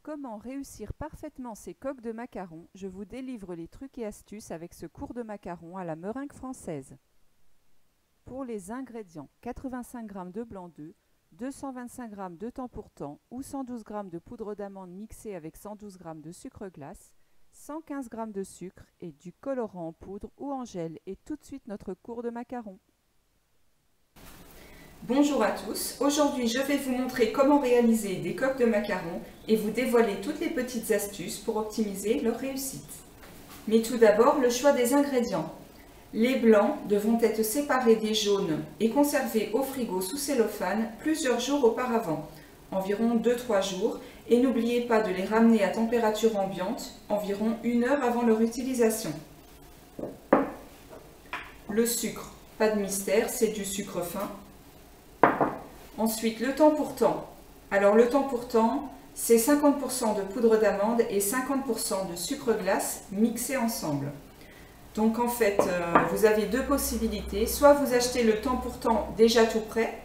comment réussir parfaitement ces coques de macarons, je vous délivre les trucs et astuces avec ce cours de macarons à la meringue française. Pour les ingrédients, 85 g de blanc d'œuf, 225 g de temps pour temps ou 112 g de poudre d'amande mixée avec 112 g de sucre glace, 115 g de sucre et du colorant en poudre ou en gel. Et tout de suite notre cours de macarons. Bonjour à tous, aujourd'hui je vais vous montrer comment réaliser des coques de macarons et vous dévoiler toutes les petites astuces pour optimiser leur réussite. Mais tout d'abord, le choix des ingrédients. Les blancs devront être séparés des jaunes et conservés au frigo sous cellophane plusieurs jours auparavant, environ 2-3 jours, et n'oubliez pas de les ramener à température ambiante, environ 1 heure avant leur utilisation. Le sucre, pas de mystère, c'est du sucre fin. Ensuite, le temps pour temps. Alors le temps pour temps, c'est 50% de poudre d'amande et 50% de sucre glace mixés ensemble. Donc en fait, vous avez deux possibilités. Soit vous achetez le temps pour temps déjà tout prêt,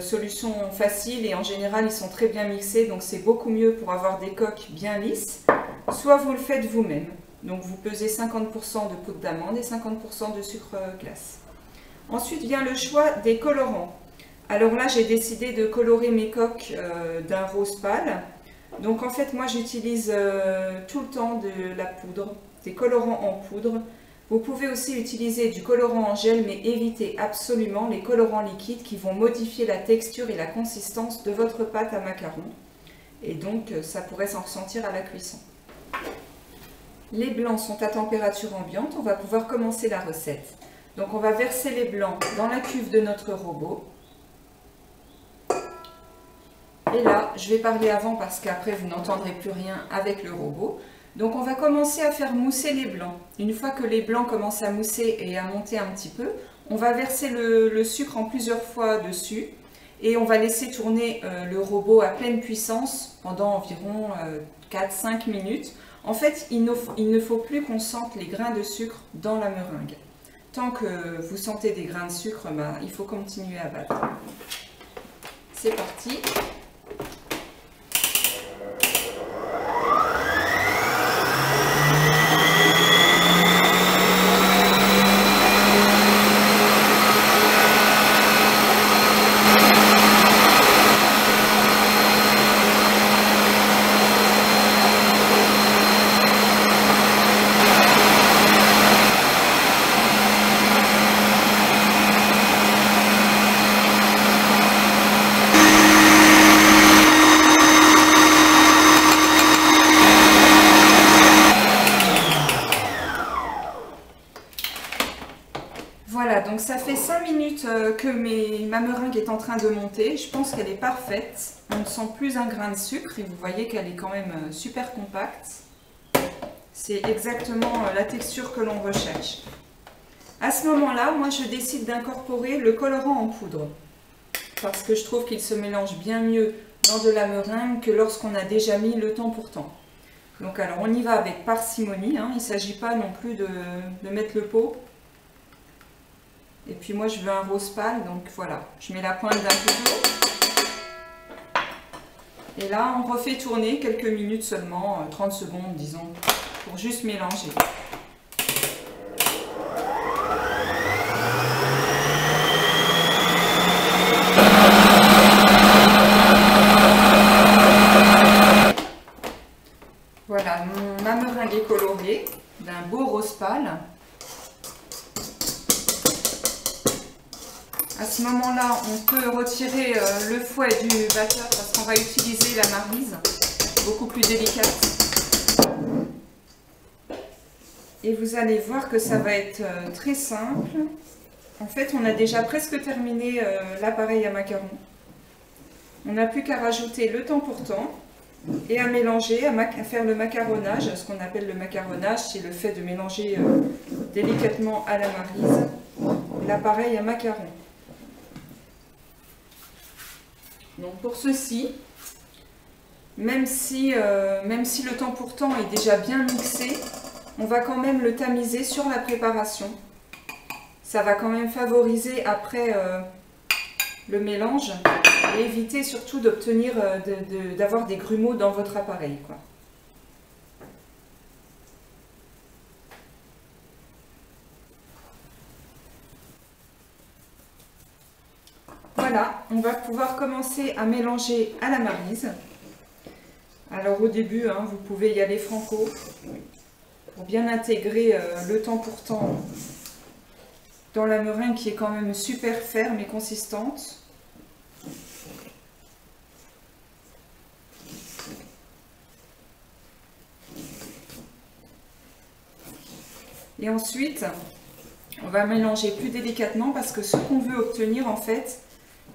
solution facile et en général ils sont très bien mixés, donc c'est beaucoup mieux pour avoir des coques bien lisses. Soit vous le faites vous-même. Donc vous pesez 50% de poudre d'amande et 50% de sucre glace. Ensuite vient le choix des colorants. Alors là, j'ai décidé de colorer mes coques d'un rose pâle. Donc en fait, moi j'utilise tout le temps de la poudre, des colorants en poudre. Vous pouvez aussi utiliser du colorant en gel, mais évitez absolument les colorants liquides qui vont modifier la texture et la consistance de votre pâte à macarons. Et donc, ça pourrait s'en ressentir à la cuisson. Les blancs sont à température ambiante, on va pouvoir commencer la recette. Donc on va verser les blancs dans la cuve de notre robot. Et là, je vais parler avant parce qu'après vous n'entendrez plus rien avec le robot. Donc on va commencer à faire mousser les blancs. Une fois que les blancs commencent à mousser et à monter un petit peu, on va verser le sucre en plusieurs fois dessus. Et on va laisser tourner le robot à pleine puissance pendant environ 4-5 minutes. En fait, il ne faut plus qu'on sente les grains de sucre dans la meringue. Tant que vous sentez des grains de sucre, il faut continuer à battre. C'est parti. Voilà, donc ça fait 5 minutes que ma meringue est en train de monter. Je pense qu'elle est parfaite. On ne sent plus un grain de sucre et vous voyez qu'elle est quand même super compacte. C'est exactement la texture que l'on recherche. À ce moment-là, moi je décide d'incorporer le colorant en poudre. Parce que je trouve qu'il se mélange bien mieux dans de la meringue que lorsqu'on a déjà mis le temps pour temps. Donc alors on y va avec parcimonie, hein. Il ne s'agit pas non plus de mettre le pot. Et puis moi je veux un rose pâle, donc voilà, je mets la pointe d'un couteau. Et là on refait tourner quelques minutes seulement, 30 secondes disons, pour juste mélanger. Voilà, ma meringue est colorée d'un beau rose pâle. À ce moment-là, on peut retirer le fouet du batteur parce qu'on va utiliser la maryse, beaucoup plus délicate. Et vous allez voir que ça va être très simple. En fait, on a déjà presque terminé l'appareil à macarons. On n'a plus qu'à rajouter le temps pour temps et à mélanger, à faire le macaronnage. Ce qu'on appelle le macaronnage, c'est le fait de mélanger délicatement à la maryse l'appareil à macarons. Donc pour ceci, même si le temps pour temps est déjà bien mixé, on va quand même le tamiser sur la préparation. Ça va quand même favoriser après le mélange Et évitez surtout d'obtenir, d'avoir des grumeaux dans votre appareil, quoi. Voilà, on va pouvoir commencer à mélanger à la maryse. Alors au début, hein, vous pouvez y aller franco pour bien intégrer le temps pour temps dans la meringue qui est quand même super ferme et consistante. Et ensuite, on va mélanger plus délicatement parce que ce qu'on veut obtenir en fait,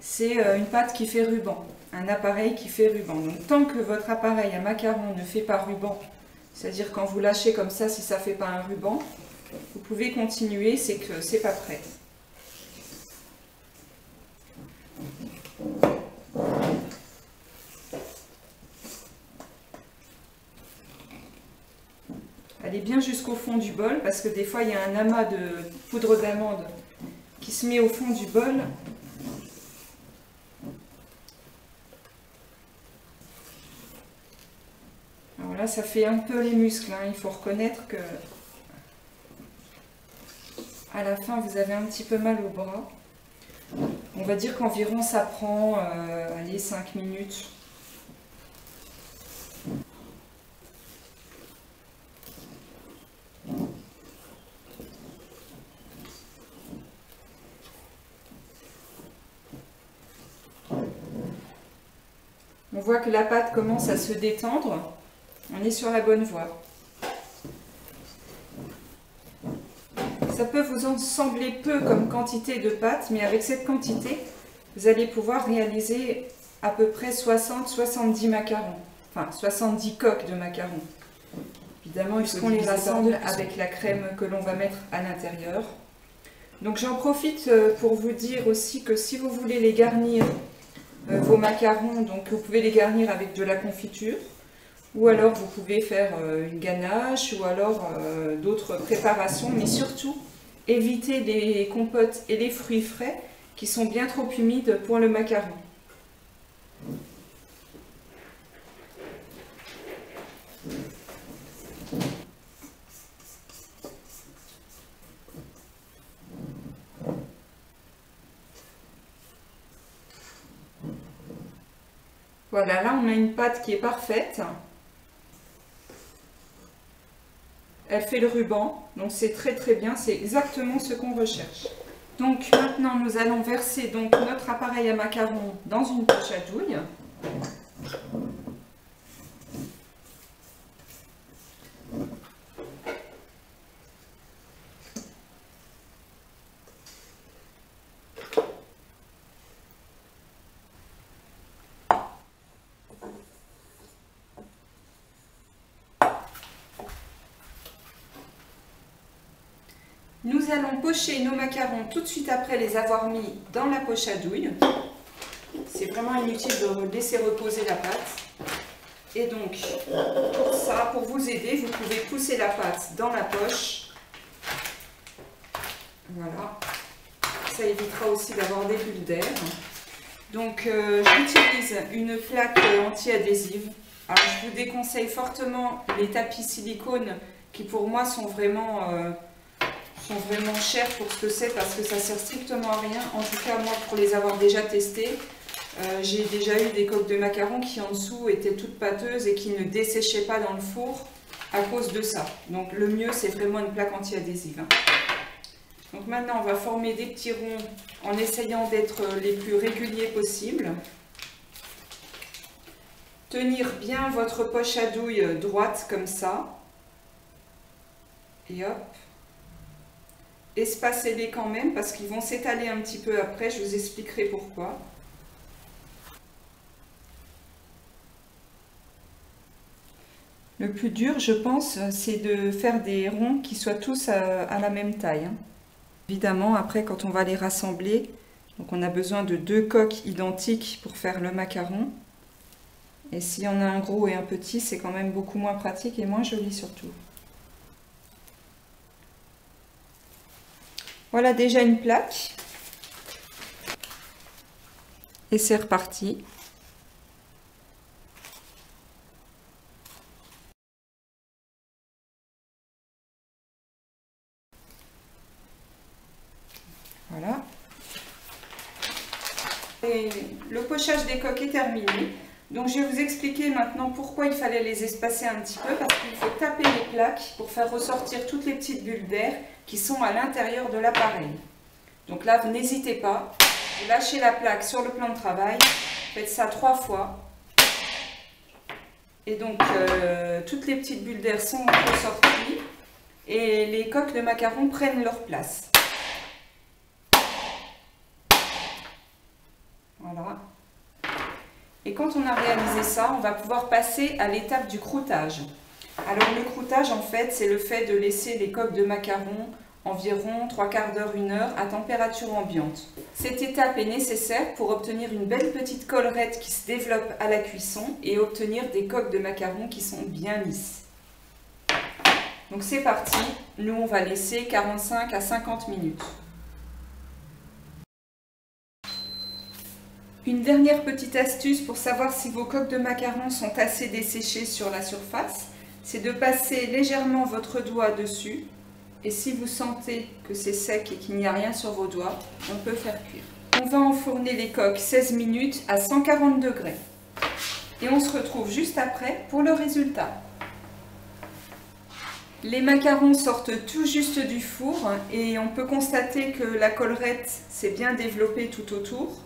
c'est une pâte qui fait ruban, un appareil qui fait ruban. Donc tant que votre appareil à macaron ne fait pas ruban, c'est-à-dire quand vous lâchez comme ça, si ça ne fait pas un ruban, vous pouvez continuer, c'est que c'est pas prêt. Allez bien jusqu'au fond du bol parce que des fois il y a un amas de poudre d'amande qui se met au fond du bol. Alors là ça fait un peu les muscles, hein. Il faut reconnaître que à la fin vous avez un petit peu mal au bras. On va dire qu'environ ça prend allez, 5 minutes. On voit que la pâte commence à se détendre. On est sur la bonne voie. Ça peut vous en sembler peu comme quantité de pâte, mais avec cette quantité, vous allez pouvoir réaliser à peu près 60-70 macarons. Enfin, 70 coques de macarons. Évidemment, puisqu'on les rassemble avec la crème que l'on va mettre à l'intérieur. Donc j'en profite pour vous dire aussi que si vous voulez les garnir, vos macarons, donc vous pouvez les garnir avec de la confiture. Ou alors vous pouvez faire une ganache ou alors d'autres préparations, mais surtout évitez les compotes et les fruits frais qui sont bien trop humides pour le macaron. Voilà, là on a une pâte qui est parfaite. Elle fait le ruban, donc c'est très très bien, c'est exactement ce qu'on recherche. Donc maintenant nous allons verser donc notre appareil à macarons dans une poche à douille. Nous allons pocher nos macarons tout de suite après les avoir mis dans la poche à douille. C'est vraiment inutile de laisser reposer la pâte. Et donc, pour ça, pour vous aider, vous pouvez pousser la pâte dans la poche. Voilà. Ça évitera aussi d'avoir des bulles d'air. Donc, j'utilise une plaque anti-adhésive. Alors, je vous déconseille fortement les tapis silicone qui, pour moi, sont vraiment chers pour ce que c'est parce que ça sert strictement à rien. En tout cas, moi, pour les avoir déjà testés, j'ai déjà eu des coques de macarons qui en dessous étaient toutes pâteuses et qui ne desséchaient pas dans le four à cause de ça. Donc le mieux, c'est vraiment une plaque anti-adhésive, hein. Donc maintenant, on va former des petits ronds en essayant d'être les plus réguliers possible. Tenir bien votre poche à douille droite comme ça. Et hop. Espacez-les quand même parce qu'ils vont s'étaler un petit peu après, je vous expliquerai pourquoi. Le plus dur, je pense, c'est de faire des ronds qui soient tous à la même taille, hein. Évidemment, après, quand on va les rassembler, donc on a besoin de 2 coques identiques pour faire le macaron. Et s'il y en a un gros et un petit, c'est quand même beaucoup moins pratique et moins joli surtout. Voilà déjà une plaque. Et c'est reparti. Voilà. Et le pochage des coques est terminé. Donc je vais vous expliquer maintenant pourquoi il fallait les espacer un petit peu. Parce qu'il faut taper les plaques pour faire ressortir toutes les petites bulles d'air qui sont à l'intérieur de l'appareil. Donc là, vous n'hésitez pas. Vous lâchez la plaque sur le plan de travail. Faites ça 3 fois. Et donc toutes les petites bulles d'air sont ressorties. Et les coques de macarons prennent leur place. Voilà. Et quand on a réalisé ça, on va pouvoir passer à l'étape du croûtage. Alors le croûtage, en fait, c'est le fait de laisser les coques de macarons environ 3/4 d'heure, 1 heure à température ambiante. Cette étape est nécessaire pour obtenir une belle petite collerette qui se développe à la cuisson et obtenir des coques de macarons qui sont bien lisses. Donc c'est parti, nous on va laisser 45 à 50 minutes. Une dernière petite astuce pour savoir si vos coques de macarons sont assez desséchées sur la surface, c'est de passer légèrement votre doigt dessus. Et si vous sentez que c'est sec et qu'il n'y a rien sur vos doigts, on peut faire cuire. On va enfourner les coques 16 minutes à 140 degrés. Et on se retrouve juste après pour le résultat. Les macarons sortent tout juste du four et on peut constater que la collerette s'est bien développée tout autour.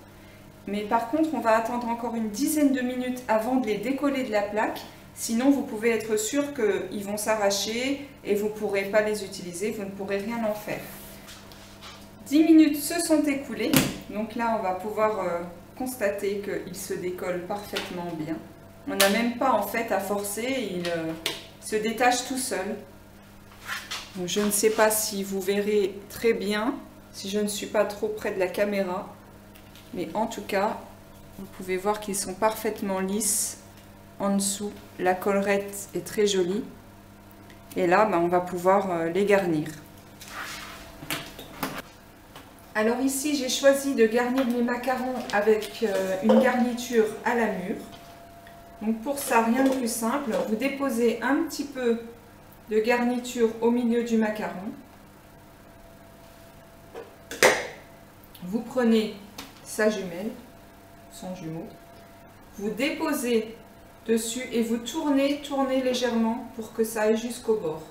Mais par contre, on va attendre encore une dizaine de minutes avant de les décoller de la plaque. Sinon, vous pouvez être sûr qu'ils vont s'arracher et vous ne pourrez pas les utiliser, vous ne pourrez rien en faire. 10 minutes se sont écoulées. Donc là, on va pouvoir constater qu'ils se décollent parfaitement bien. On n'a même pas en fait à forcer, ils se détachent tout seuls. Donc, je ne sais pas si vous verrez très bien, si je ne suis pas trop près de la caméra. Mais en tout cas, vous pouvez voir qu'ils sont parfaitement lisses en dessous. La collerette est très jolie. Et là, on va pouvoir les garnir. Alors ici, j'ai choisi de garnir mes macarons avec une garniture à la mûre. Donc pour ça, rien de plus simple. Vous déposez un petit peu de garniture au milieu du macaron. Vous prenez sa jumelle, son jumeau, vous déposez dessus et vous tournez légèrement pour que ça aille jusqu'au bord.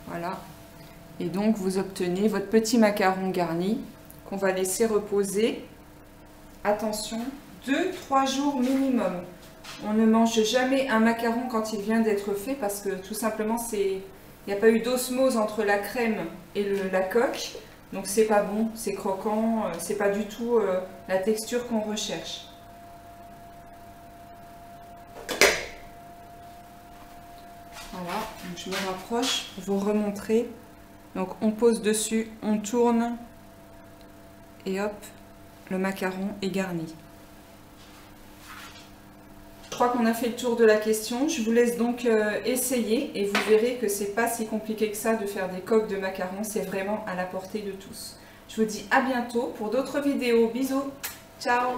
Voilà. Et donc vous obtenez votre petit macaron garni qu'on va laisser reposer, attention, 2-3 jours minimum. On ne mange jamais un macaron quand il vient d'être fait parce que tout simplement il n'y a pas eu d'osmose entre la crème et la coque. Donc c'est pas bon, c'est croquant, c'est pas du tout la texture qu'on recherche. Voilà, donc je me rapproche pour vous remontrer. Donc on pose dessus, on tourne et hop, le macaron est garni. Je crois qu'on a fait le tour de la question. Je vous laisse donc essayer et vous verrez que c'est pas si compliqué que ça de faire des coques de macarons. C'est vraiment à la portée de tous. Je vous dis à bientôt pour d'autres vidéos. Bisous, ciao!